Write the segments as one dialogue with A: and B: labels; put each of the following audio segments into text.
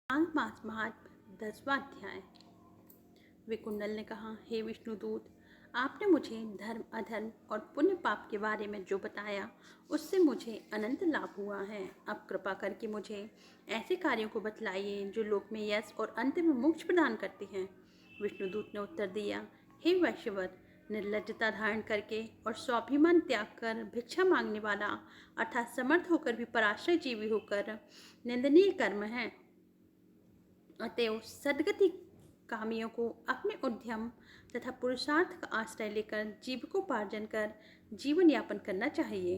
A: माघ मास महात्म 10वां अध्याय। विकुंडल ने कहा, हे विष्णुदूत, आपने मुझे धर्म अधर्म और पुण्य पाप के बारे में जो बताया उससे मुझे अनंत लाभ हुआ है। अब कृपा करके मुझे ऐसे कार्यों को बतलाइए जो लोक में यश और अंत में मोक्ष प्रदान करते हैं। विष्णुदूत ने उत्तर दिया, हे वैश्यवर, निर्लज्जता धारण करके और स्वाभिमान त्याग कर भिक्षा मांगने वाला अर्थात समर्थ होकर भी पराश्रय जीवी होकर निंदनीय कर्म है। अतएव सदगति कामियों को अपने उद्यम तथा पुरुषार्थ का आश्रय लेकर जीविकोपार्जन कर जीवन यापन करना चाहिए।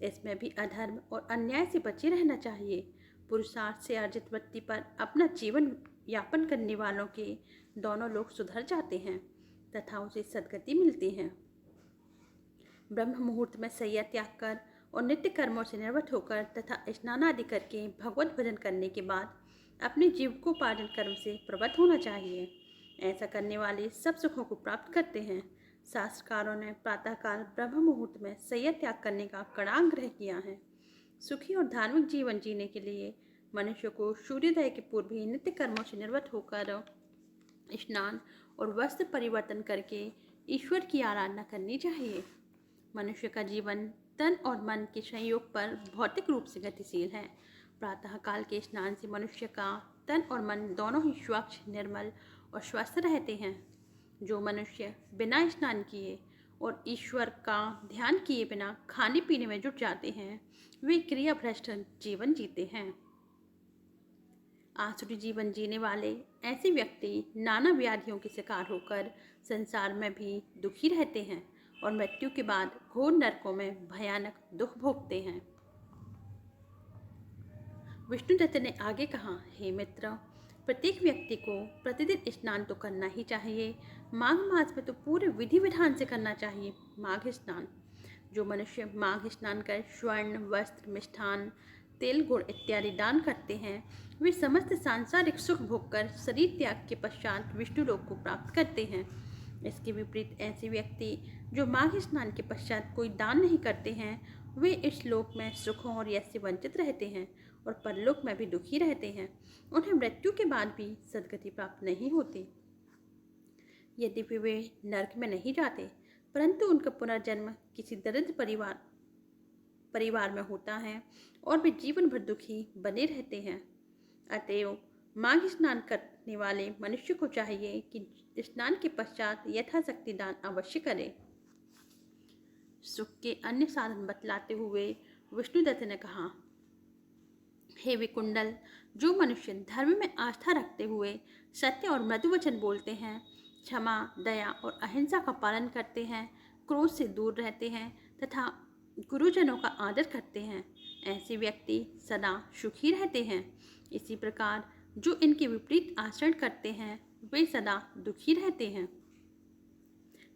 A: इसमें भी अधर्म और अन्याय से बचे रहना चाहिए। पुरुषार्थ से अर्जित वृत्ति पर अपना जीवन यापन करने वालों के दोनों लोग सुधर जाते हैं तथा उसे सदगति मिलती है। ब्रह्म मुहूर्त में सैया त्याग कर और नित्य कर्मों से निवृत्त होकर तथा स्नान आदि करके भगवत भजन करने के बाद अपने जीविकोपार्जन कर्म से प्रवृत्त होना चाहिए। ऐसा करने वाले सब सुखों को प्राप्त करते हैं। शास्त्रकारों ने प्रातःकाल ब्रह्म मुहूर्त में सैया त्याग करने का कड़ा आग्रह किया है। सुखी और धार्मिक जीवन जीने के लिए मनुष्य को सूर्योदय के पूर्व ही नित्य कर्मों से निवृत्त होकर स्नान और वस्त्र परिवर्तन करके ईश्वर की आराधना करनी चाहिए। मनुष्य का जीवन तन और मन के संयोग पर भौतिक रूप से गतिशील है। प्रातःकाल के स्नान से मनुष्य का तन और मन दोनों ही स्वच्छ, निर्मल और स्वस्थ रहते हैं। जो मनुष्य बिना स्नान किए और ईश्वर का ध्यान किए बिना खाने पीने में जुट जाते हैं, वे क्रियाभ्रष्ट जीवन जीते हैं। आसुरी जीवन जीने वाले ऐसे व्यक्ति नाना व्याधियों के शिकार होकर संसार में भी दुखी रहते हैं और मृत्यु के बाद घोर नरकों में भयानक दुख भोगते हैं। विष्णुदत्त ने आगे कहा, हे मित्र, प्रत्येक व्यक्ति को प्रतिदिन स्नान तो करना ही चाहिए। माघ मास में तो पूरे विधि विधान से करना चाहिए माघ स्नान। जो मनुष्य माघ स्नान कर स्वर्ण, वस्त्र, मिष्ठान, तेल, गुड़ इत्यादि दान करते हैं, वे समस्त सांसारिक सुख भोगकर शरीर त्याग के पश्चात विष्णु लोक को प्राप्त करते हैं। इसके विपरीत ऐसे व्यक्ति जो माघ स्नान के पश्चात कोई दान नहीं करते हैं, वे इस लोक में सुखों और यश से वंचित रहते हैं और परलोक में भी दुखी रहते हैं। उन्हें मृत्यु के बाद भी सदगति प्राप्त नहीं होती। यद्यपि वे नरक में नहीं जाते, परंतु उनका पुनर्जन्म किसी दरिद्र परिवार में होता है और वे जीवन भर दुखी बने रहते हैं। अतएव माघ स्नान करने वाले मनुष्य को चाहिए कि स्नान के पश्चात यथाशक्ति दान अवश्य करे। सुख के अन्य साधन बतलाते हुए विष्णुदत्त ने कहा, हे विकुंडल, जो मनुष्य धर्म में आस्था रखते हुए सत्य और मृदु वचन बोलते हैं, क्षमा, दया और अहिंसा का पालन करते हैं, क्रोध से दूर रहते हैं तथा गुरुजनों का आदर करते हैं, ऐसे व्यक्ति सदा सुखी रहते हैं। इसी प्रकार जो इनके विपरीत आचरण करते हैं, वे सदा दुखी रहते हैं।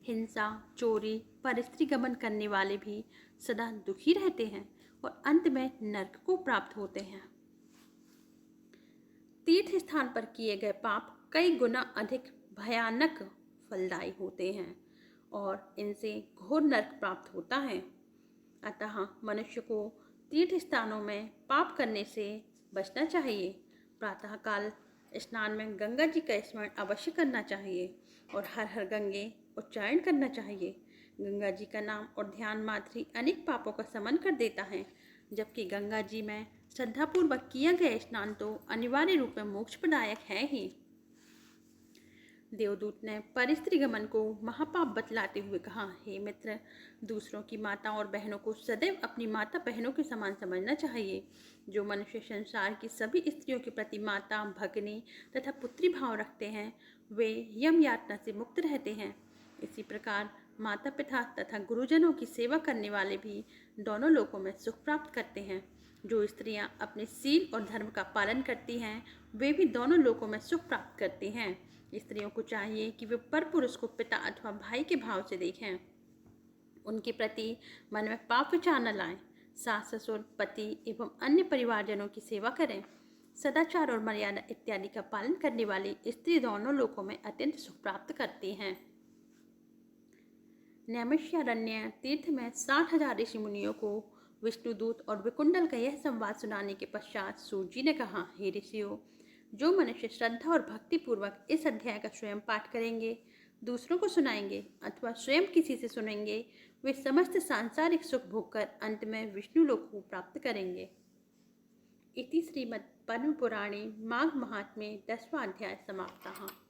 A: हिंसा, चोरी, परस्त्री गमन करने वाले भी सदा दुखी रहते हैं और अंत में नरक को प्राप्त होते हैं। तीर्थ स्थान पर किए गए पाप कई गुना अधिक भयानक फलदायी होते हैं और इनसे घोर नरक प्राप्त होता है। अतः मनुष्य को तीर्थ स्थानों में पाप करने से बचना चाहिए। प्रातःकाल स्नान में गंगा जी का स्मरण अवश्य करना चाहिए और हर हर गंगे उच्चारण करना चाहिए। गंगा जी का नाम और ध्यान मात्र ही अनेक पापों का शमन कर देता है, जबकि गंगा जी में श्रद्धापूर्वक किया गया स्नान तो अनिवार्य रूप में मोक्ष प्रदायक है ही। देवदूत ने परस्त्री गमन को महापाप बतलाते हुए कहा, हे मित्र, दूसरों की माता और बहनों को सदैव अपनी माता बहनों के समान समझना चाहिए। जो मनुष्य संसार की सभी स्त्रियों के प्रति माता, भगिनी तथा पुत्री भाव रखते हैं, वे यम यातना से मुक्त रहते हैं। इसी प्रकार माता पिता तथा गुरुजनों की सेवा करने वाले भी दोनों लोकों में सुख प्राप्त करते हैं। जो स्त्रियां अपने शील और धर्म का पालन करती हैं, वे भी दोनों लोकों में सुख प्राप्त करती हैं। स्त्रियों को चाहिए कि वे परपुरुष को पिता अथवा भाई के भाव से देखें, उनके प्रति मन में पाप विचार न लाएं, सास ससुर, पति एवं अन्य परिवारजनों की सेवा करें। सदाचार और मर्यादा इत्यादि का पालन करने वाली स्त्री दोनों लोकों में अत्यंत सुख प्राप्त करती हैं। नैमिषारण्य तीर्थ में 60,000 ऋषि मुनियों को विष्णुदूत और विकुंडल का यह संवाद सुनाने के पश्चात सूर्य जी ने कहा, हे ऋषियों, जो मनुष्य श्रद्धा और भक्तिपूर्वक इस अध्याय का स्वयं पाठ करेंगे, दूसरों को सुनाएंगे अथवा स्वयं किसी से सुनेंगे, वे समस्त सांसारिक सुख भोगकर अंत में विष्णु लोक को प्राप्त करेंगे। इति श्रीमद् पद्म पुराणे माघ महात्म्ये 10वां अध्याय समाप्तः।